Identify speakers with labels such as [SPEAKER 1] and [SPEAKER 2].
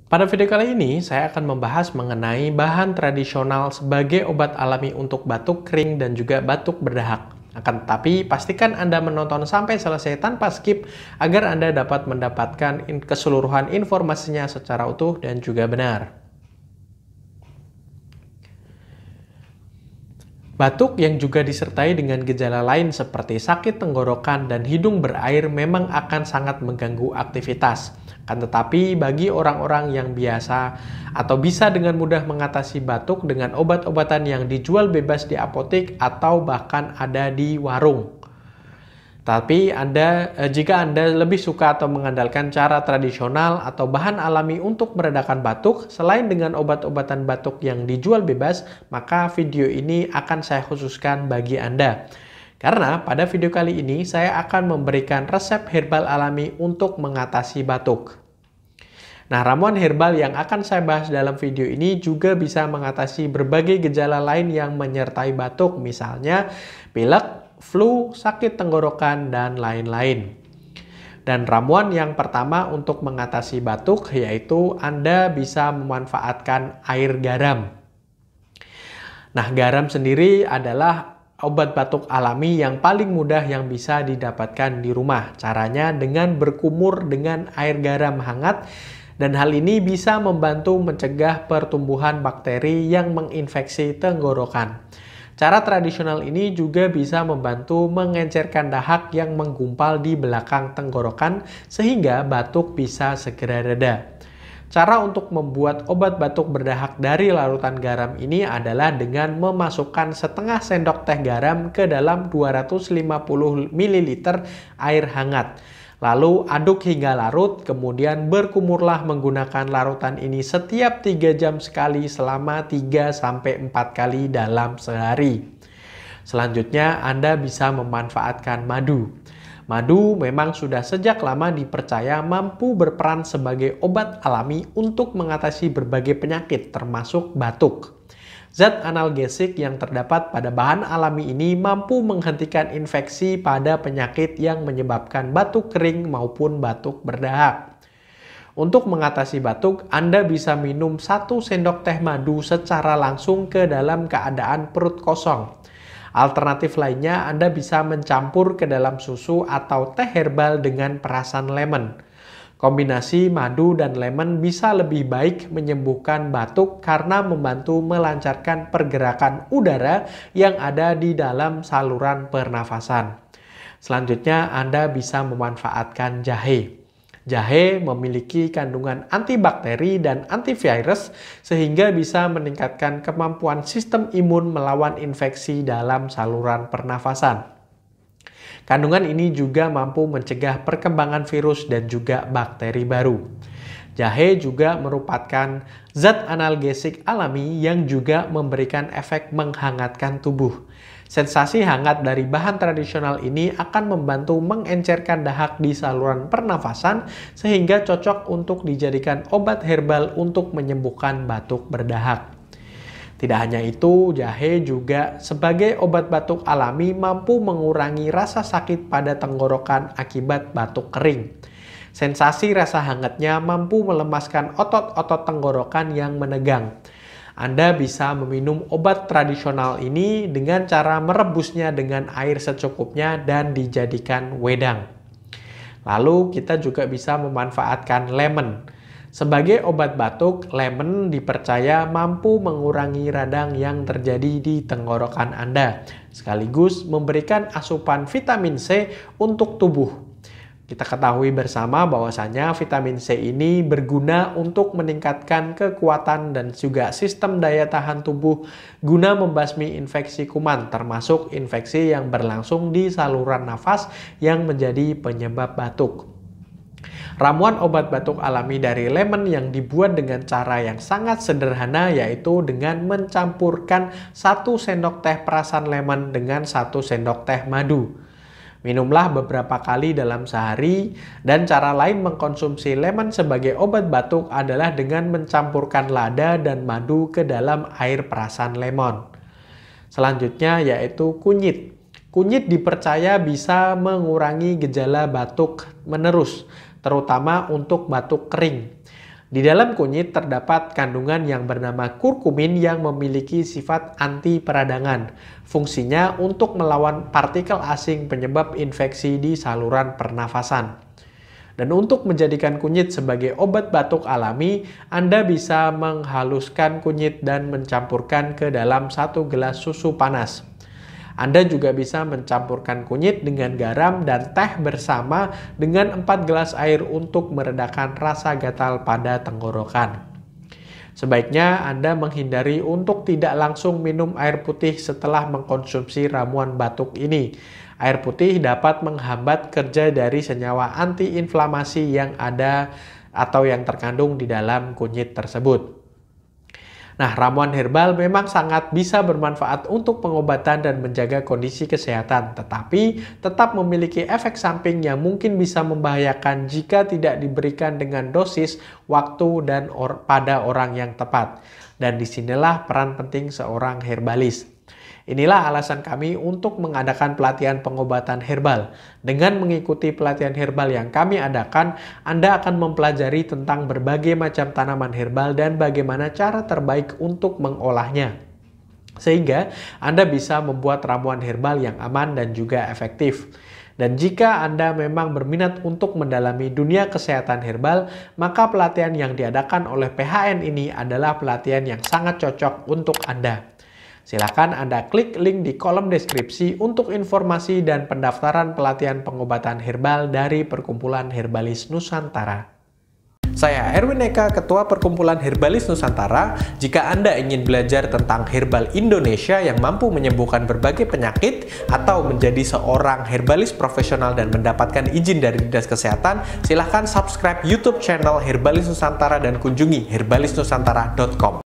[SPEAKER 1] Pada video kali ini, saya akan membahas mengenai bahan tradisional sebagai obat alami untuk batuk kering dan juga batuk berdahak. Akan tetapi, pastikan Anda menonton sampai selesai tanpa skip agar Anda dapat mendapatkan keseluruhan informasinya secara utuh dan juga benar. Batuk yang juga disertai dengan gejala lain seperti sakit tenggorokan dan hidung berair memang akan sangat mengganggu aktivitas. Kan tetapi bagi orang-orang yang biasa atau bisa dengan mudah mengatasi batuk dengan obat-obatan yang dijual bebas di apotek atau bahkan ada di warung. Tapi jika Anda lebih suka atau mengandalkan cara tradisional atau bahan alami untuk meredakan batuk, selain dengan obat-obatan batuk yang dijual bebas, maka video ini akan saya khususkan bagi Anda. Karena pada video kali ini saya akan memberikan resep herbal alami untuk mengatasi batuk. Nah, ramuan herbal yang akan saya bahas dalam video ini juga bisa mengatasi berbagai gejala lain yang menyertai batuk, misalnya pilek, flu, sakit tenggorokan, dan lain-lain. Dan ramuan yang pertama untuk mengatasi batuk yaitu Anda bisa memanfaatkan air garam. Nah, garam sendiri adalah obat batuk alami yang paling mudah yang bisa didapatkan di rumah. Caranya dengan berkumur dengan air garam hangat, dan hal ini bisa membantu mencegah pertumbuhan bakteri yang menginfeksi tenggorokan. Cara tradisional ini juga bisa membantu mengencerkan dahak yang menggumpal di belakang tenggorokan sehingga batuk bisa segera reda. Cara untuk membuat obat batuk berdahak dari larutan garam ini adalah dengan memasukkan setengah sendok teh garam ke dalam 250 ml air hangat. Lalu aduk hingga larut, kemudian berkumurlah menggunakan larutan ini setiap 3 jam sekali selama 3-4 kali dalam sehari. Selanjutnya Anda bisa memanfaatkan madu. Madu memang sudah sejak lama dipercaya mampu berperan sebagai obat alami untuk mengatasi berbagai penyakit termasuk batuk. Zat analgesik yang terdapat pada bahan alami ini mampu menghentikan infeksi pada penyakit yang menyebabkan batuk kering maupun batuk berdahak. Untuk mengatasi batuk, Anda bisa minum 1 sendok teh madu secara langsung ke dalam keadaan perut kosong. Alternatif lainnya, Anda bisa mencampur ke dalam susu atau teh herbal dengan perasan lemon. Kombinasi madu dan lemon bisa lebih baik menyembuhkan batuk karena membantu melancarkan pergerakan udara yang ada di dalam saluran pernafasan. Selanjutnya, Anda bisa memanfaatkan jahe. Jahe memiliki kandungan antibakteri dan antivirus sehingga bisa meningkatkan kemampuan sistem imun melawan infeksi dalam saluran pernafasan. Kandungan ini juga mampu mencegah perkembangan virus dan juga bakteri baru. Jahe juga merupakan zat analgesik alami yang juga memberikan efek menghangatkan tubuh. Sensasi hangat dari bahan tradisional ini akan membantu mengencerkan dahak di saluran pernafasan sehingga cocok untuk dijadikan obat herbal untuk menyembuhkan batuk berdahak. Tidak hanya itu, jahe juga sebagai obat batuk alami mampu mengurangi rasa sakit pada tenggorokan akibat batuk kering. Sensasi rasa hangatnya mampu melemaskan otot-otot tenggorokan yang menegang. Anda bisa meminum obat tradisional ini dengan cara merebusnya dengan air secukupnya dan dijadikan wedang. Lalu kita juga bisa memanfaatkan lemon. Sebagai obat batuk, lemon dipercaya mampu mengurangi radang yang terjadi di tenggorokan Anda, sekaligus memberikan asupan vitamin C untuk tubuh. Kita ketahui bersama bahwasanya vitamin C ini berguna untuk meningkatkan kekuatan dan juga sistem daya tahan tubuh guna membasmi infeksi kuman, termasuk infeksi yang berlangsung di saluran nafas yang menjadi penyebab batuk. Ramuan obat batuk alami dari lemon yang dibuat dengan cara yang sangat sederhana yaitu dengan mencampurkan 1 sendok teh perasan lemon dengan 1 sendok teh madu. Minumlah beberapa kali dalam sehari, dan cara lain mengkonsumsi lemon sebagai obat batuk adalah dengan mencampurkan lada dan madu ke dalam air perasan lemon. Selanjutnya yaitu kunyit. Kunyit dipercaya bisa mengurangi gejala batuk menerus, terutama untuk batuk kering. Di dalam kunyit terdapat kandungan yang bernama kurkumin yang memiliki sifat anti peradangan. Fungsinya untuk melawan partikel asing penyebab infeksi di saluran pernafasan. Dan untuk menjadikan kunyit sebagai obat batuk alami, Anda bisa menghaluskan kunyit dan mencampurkan ke dalam 1 gelas susu panas. Anda juga bisa mencampurkan kunyit dengan garam dan teh bersama dengan 4 gelas air untuk meredakan rasa gatal pada tenggorokan. Sebaiknya Anda menghindari untuk tidak langsung minum air putih setelah mengkonsumsi ramuan batuk ini. Air putih dapat menghambat kerja dari senyawa antiinflamasi yang ada atau yang terkandung di dalam kunyit tersebut. Nah, ramuan herbal memang sangat bisa bermanfaat untuk pengobatan dan menjaga kondisi kesehatan, tetapi tetap memiliki efek samping yang mungkin bisa membahayakan jika tidak diberikan dengan dosis, waktu, dan pada orang yang tepat. Dan disinilah peran penting seorang herbalis. Inilah alasan kami untuk mengadakan pelatihan pengobatan herbal. Dengan mengikuti pelatihan herbal yang kami adakan, Anda akan mempelajari tentang berbagai macam tanaman herbal dan bagaimana cara terbaik untuk mengolahnya. Sehingga Anda bisa membuat ramuan herbal yang aman dan juga efektif. Dan jika Anda memang berminat untuk mendalami dunia kesehatan herbal, maka pelatihan yang diadakan oleh PHN ini adalah pelatihan yang sangat cocok untuk Anda. Silakan Anda klik link di kolom deskripsi untuk informasi dan pendaftaran pelatihan pengobatan herbal dari Perkumpulan Herbalis Nusantara. Saya Erwin Eka, Ketua Perkumpulan Herbalis Nusantara. Jika Anda ingin belajar tentang herbal Indonesia yang mampu menyembuhkan berbagai penyakit atau menjadi seorang herbalis profesional dan mendapatkan izin dari Dinas Kesehatan, silahkan subscribe YouTube channel Herbalis Nusantara dan kunjungi herbalisnusantara.com.